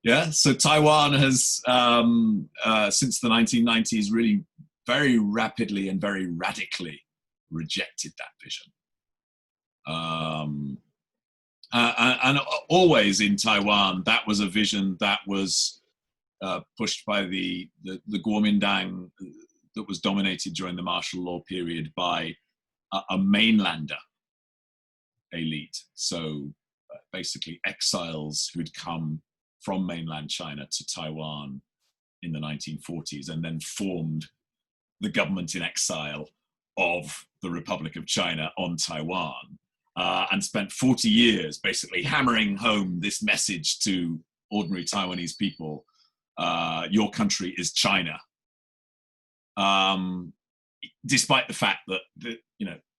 Yeah, so Taiwan has, since the 1990s, really very rapidly and very radically rejected that vision. And always in Taiwan, that was a vision that was pushed by the Kuomintang that was dominated during the martial law period by a mainlander elite. So basically exiles who'd come from mainland China to Taiwan in the 1940s and then formed the government in exile of the Republic of China on Taiwan, and spent 40 years basically hammering home this message to ordinary Taiwanese people: your country is China. Despite the fact that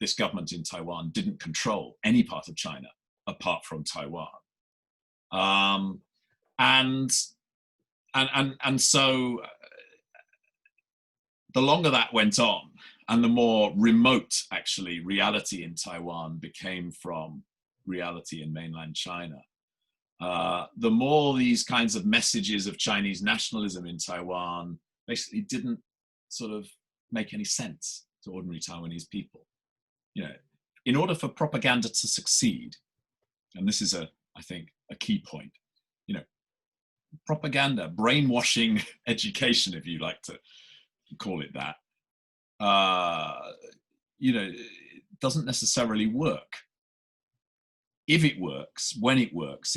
this government in Taiwan didn't control any part of China apart from Taiwan, and so the longer that went on, and the more remote actually reality in Taiwan became from reality in mainland China, the more these kinds of messages of Chinese nationalism in Taiwan basically didn't sort of make any sense to ordinary Taiwanese people. In order for propaganda to succeed, and this is I think a key point, propaganda, brainwashing education, if you like to call it that, it doesn't necessarily work. If it works, when it works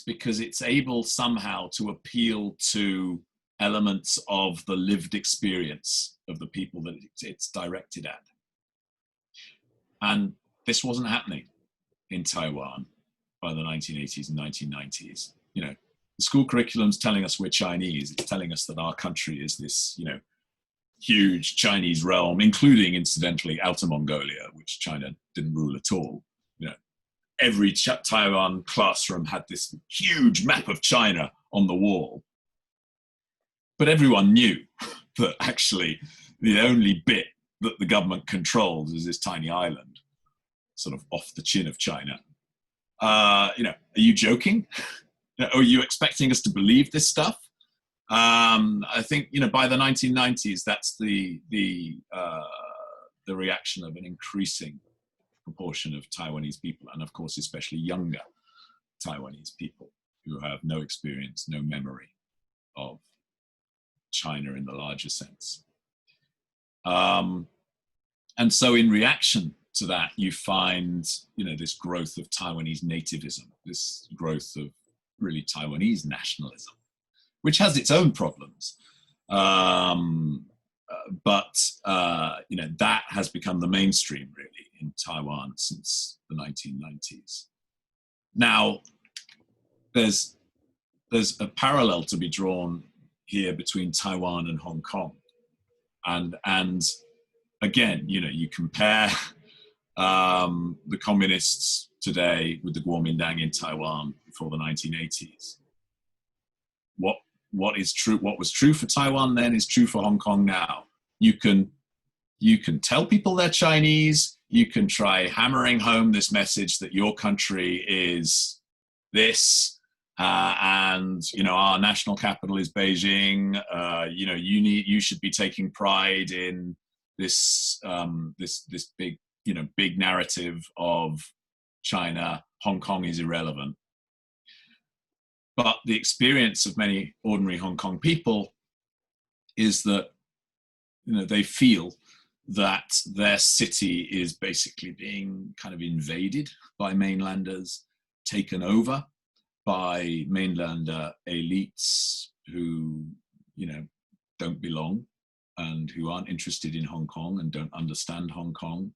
because it's able somehow to appeal to elements of the lived experience of the people that it's directed at. And this wasn't happening in Taiwan by the 1980s and 1990s. The school curriculum's telling us we're Chinese. It's telling us that our country is this, huge Chinese realm, including, incidentally, Outer Mongolia, which China didn't rule at all. Every Taiwan classroom had this huge map of China on the wall. But everyone knew that actually the only bit that the government controls is this tiny island, sort of off the chin of China. Are you joking? Are you expecting us to believe this stuff? I think by the 1990s, that's the reaction of an increasing proportion of Taiwanese people, and of course, especially younger Taiwanese people who have no experience, no memory of China in the larger sense. And so, in reaction to that, you find this growth of Taiwanese nativism, this growth of really Taiwanese nationalism, which has its own problems. But that has become the mainstream really in Taiwan since the 1990s. Now, there's a parallel to be drawn here between Taiwan and Hong Kong, and again, you compare the communists today with the Kuomintang in Taiwan before the 1980s. What is true? What was true for Taiwan then is true for Hong Kong now. You can tell people they're Chinese. You can try hammering home this message that your country is this, and our national capital is Beijing. You should be taking pride in this big, big narrative of China, Hong Kong is irrelevant. But the experience of many ordinary Hong Kong people is that, they feel that their city is basically being kind of invaded by mainlanders, taken over by mainlander elites who, don't belong and who aren't interested in Hong Kong and don't understand Hong Kong.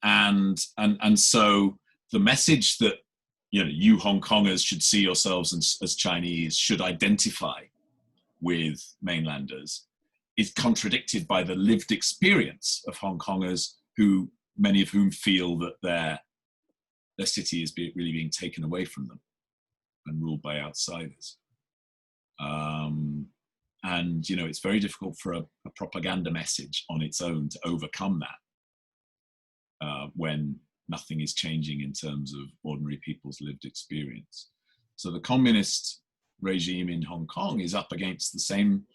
And so the message that, you Hong Kongers should see yourselves as Chinese, should identify with mainlanders, is contradicted by the lived experience of Hong Kongers, who many of whom feel that their city is really being taken away from them and ruled by outsiders. And it's very difficult for a propaganda message on its own to overcome that when nothing is changing in terms of ordinary people's lived experience. So the communist regime in Hong Kong is up against the same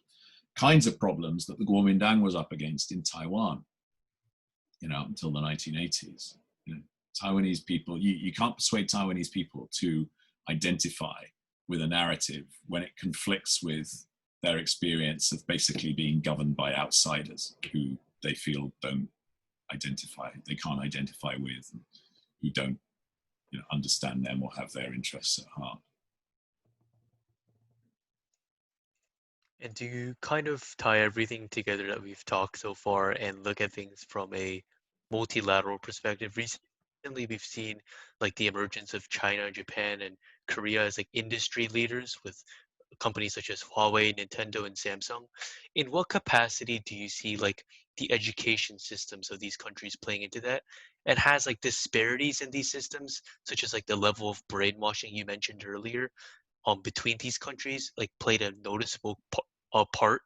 kinds of problems that the Kuomintang was up against in Taiwan, until the 1980s. Taiwanese people, you can't persuade Taiwanese people to identify with a narrative when it conflicts with their experience of basically being governed by outsiders who they feel they can't identify with, and who don't understand them or have their interests at heart. And do you kind of tie everything together that we've talked so far and look at things from a multilateral perspective? Recently, we've seen like the emergence of China, Japan, and Korea as like industry leaders with companies such as Huawei, Nintendo, and Samsung. In what capacity do you see like the education systems of these countries playing into that? And has like disparities in these systems, such as like the level of brainwashing you mentioned earlier, between these countries, like played a noticeable part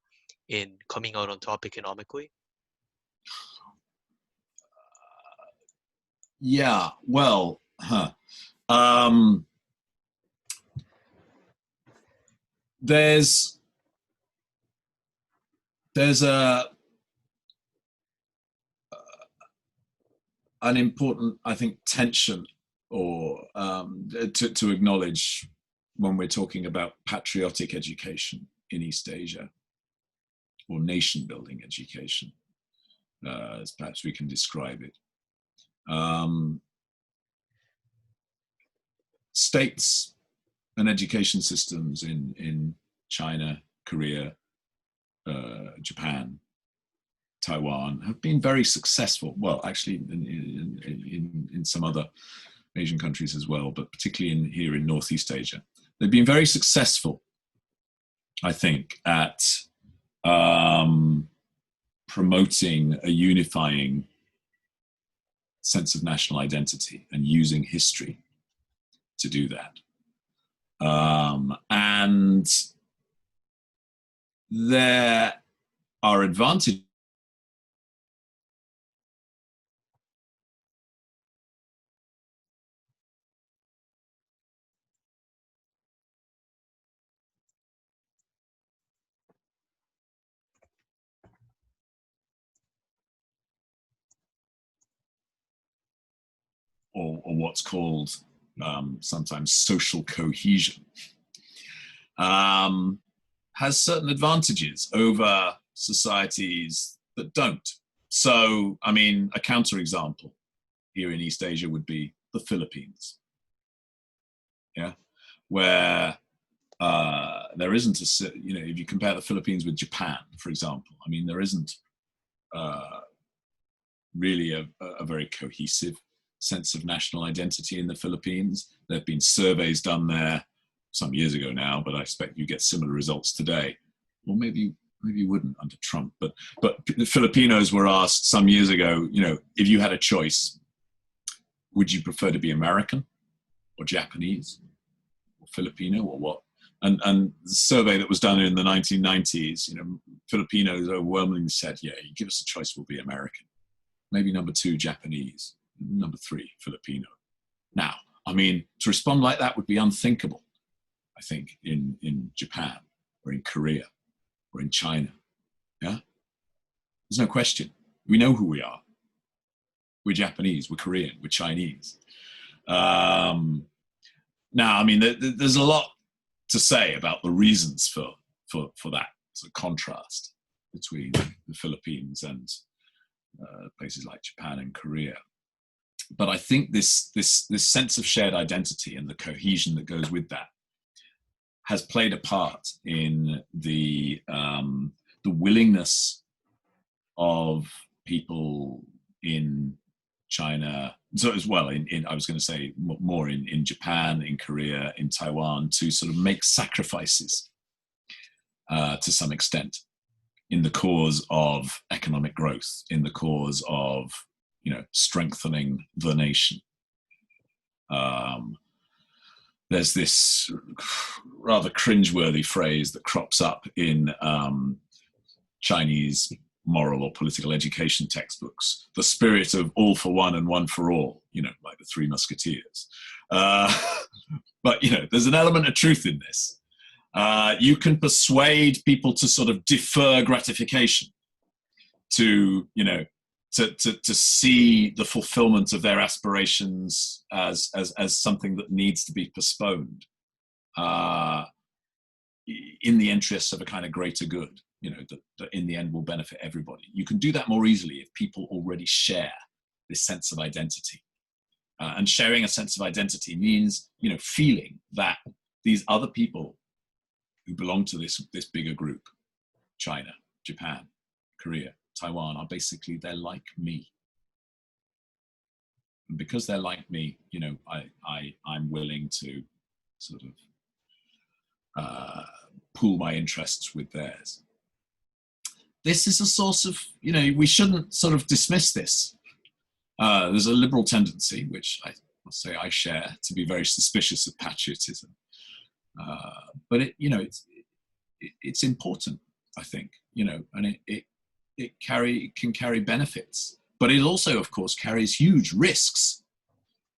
in coming out on top economically? Yeah, well, there's an important, I think, tension or to acknowledge when we're talking about patriotic education in East Asia, or nation building education, as perhaps we can describe it. States and education systems in China, Korea, Japan, Taiwan have been very successful. Well, actually, in some other Asian countries as well, but particularly here in Northeast Asia, they've been very successful, I think, at promoting a unifying sense of national identity and using history to do that. And there are advantages or what's called sometimes social cohesion, has certain advantages over societies that don't. So, I mean, a counterexample here in East Asia would be the Philippines, yeah, where there isn't a, if you compare the Philippines with Japan, for example, I mean, there isn't really a very cohesive sense of national identity in the Philippines. There have been surveys done there some years ago now, but I expect you get similar results today. Or maybe you wouldn't under Trump, but the Filipinos were asked some years ago, if you had a choice, would you prefer to be American or Japanese or Filipino or what? And the survey that was done in the 1990s, Filipinos overwhelmingly said, yeah, you give us a choice, we'll be American. Maybe number 2, Japanese. Number 3, Filipino. Now, I mean, to respond like that would be unthinkable, I think, in Japan or in Korea or in China. Yeah. There's no question. We know who we are. We're Japanese, we're Korean, we're Chinese. Now, I mean, there's a lot to say about the reasons for that sort of contrast between the Philippines and places like Japan and Korea. But I think this sense of shared identity and the cohesion that goes with that has played a part in the willingness of people in China, so as well in I was going to say more in Japan, in Korea, in Taiwan, to sort of make sacrifices to some extent in the cause of economic growth, in the cause of, you know, strengthening the nation. There's this rather cringeworthy phrase that crops up in Chinese moral or political education textbooks: the spirit of all for one and one for all, you know, like the Three Musketeers. But, you know, there's an element of truth in this. You can persuade people to sort of defer gratification, to, you know, to see the fulfillment of their aspirations as something that needs to be postponed in the interests of a kind of greater good, you know, that in the end will benefit everybody. You can do that more easily if people already share this sense of identity. And sharing a sense of identity means, you know, feeling that these other people who belong to this bigger group, China, Japan, Korea, Taiwan, are basically, they're like me. And because they're like me, you know, I'm willing to sort of pool my interests with theirs. This is a source of, you know, we shouldn't sort of dismiss this. There's a liberal tendency, which I will say I share, to be very suspicious of patriotism. But it, you know, it's important, I think, you know, and it can carry benefits, but it also, of course, carries huge risks,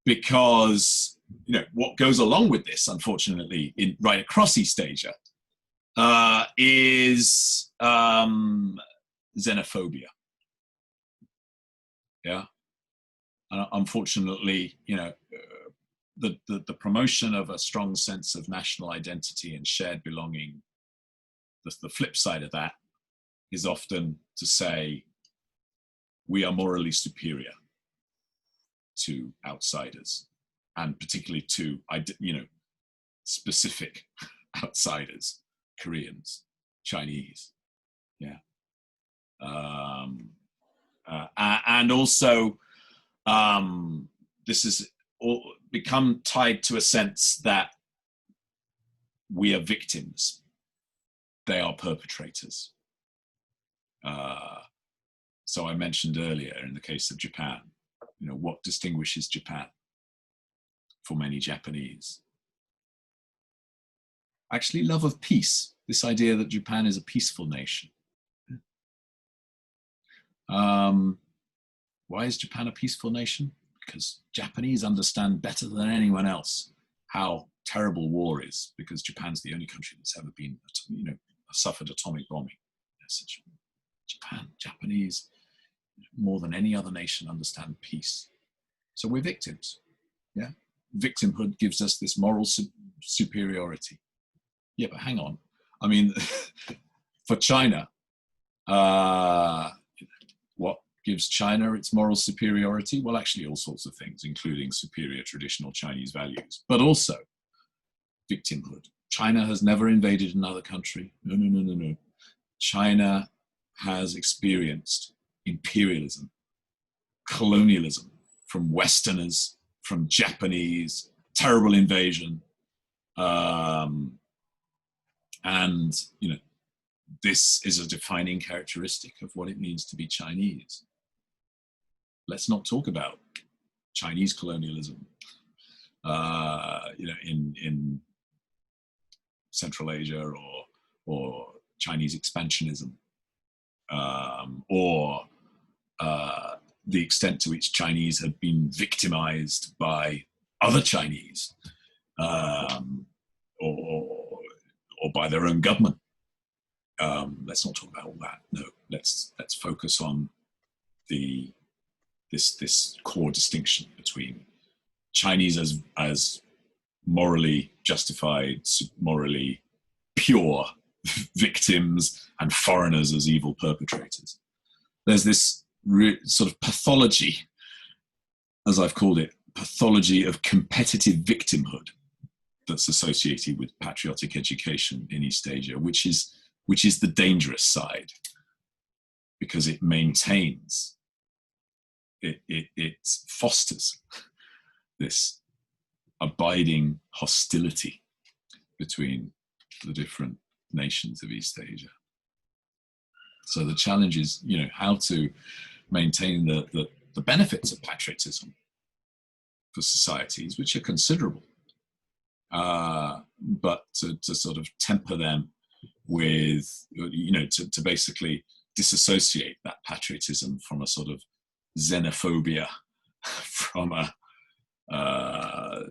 because, you know, what goes along with this, unfortunately, right across East Asia, is xenophobia. Yeah. Unfortunately, you know, the promotion of a strong sense of national identity and shared belonging, the flip side of that is often to say we are morally superior to outsiders, and particularly to, you know, specific outsiders, Koreans, Chinese, yeah, and also this has become tied to a sense that we are victims, they are perpetrators. So I mentioned earlier, in the case of Japan, you know, what distinguishes Japan for many Japanese? Actually, love of peace, this idea that Japan is a peaceful nation. Why is Japan a peaceful nation? Because Japanese understand better than anyone else how terrible war is, because Japan's the only country that's ever been, you know, suffered atomic bombing. Japanese, more than any other nation, understand peace. So we're victims. Yeah, victimhood gives us this moral superiority. Yeah, but hang on. I mean, for China, what gives China its moral superiority? Well, actually, all sorts of things, including superior traditional Chinese values, but also victimhood. China has never invaded another country. No. China has experienced imperialism, colonialism from Westerners, from Japanese, terrible invasion. And, you know, this is a defining characteristic of what it means to be Chinese. Let's not talk about Chinese colonialism, you know, in Central Asia, or Chinese expansionism, or the extent to which Chinese have been victimized by other Chinese, or by their own government. let's not talk about all that. No, let's focus on this core distinction between Chinese as morally justified, morally pure victims, and foreigners as evil perpetrators. There's this sort of pathology, as I've called it, pathology of competitive victimhood that's associated with patriotic education in East Asia, which is the dangerous side, because it maintains, it fosters this abiding hostility between the different nations of East Asia. So the challenge is, how to maintain the benefits of patriotism for societies, which are considerable, but to sort of temper them with, to basically disassociate that patriotism from a sort of xenophobia, from a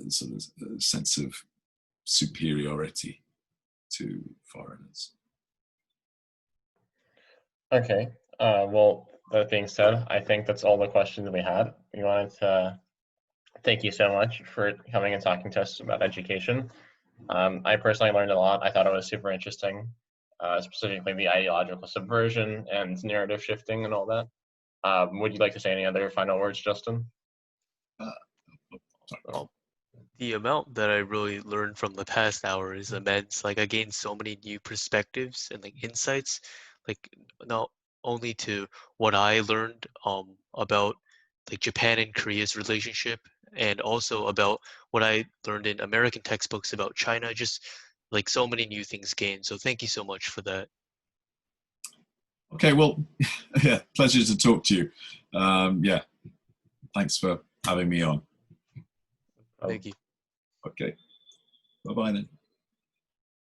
sort of sense of superiority to foreigners. Okay. Well, that being said, I think that's all the questions we had. We wanted to thank you so much for coming and talking to us about education. I personally learned a lot. I thought it was super interesting, specifically the ideological subversion and narrative shifting and all that. Would you like to say any other final words, Justin? Well, the amount that I really learned from the past hour is immense. Like I gained so many new perspectives and like insights, like not only to what I learned about like Japan and Korea's relationship, and also about what I learned in American textbooks about China. Just like so many new things gained. So thank you so much for that. Okay, well, yeah, pleasure to talk to you. Yeah, thanks for having me on. Thank you. Okay, bye-bye then.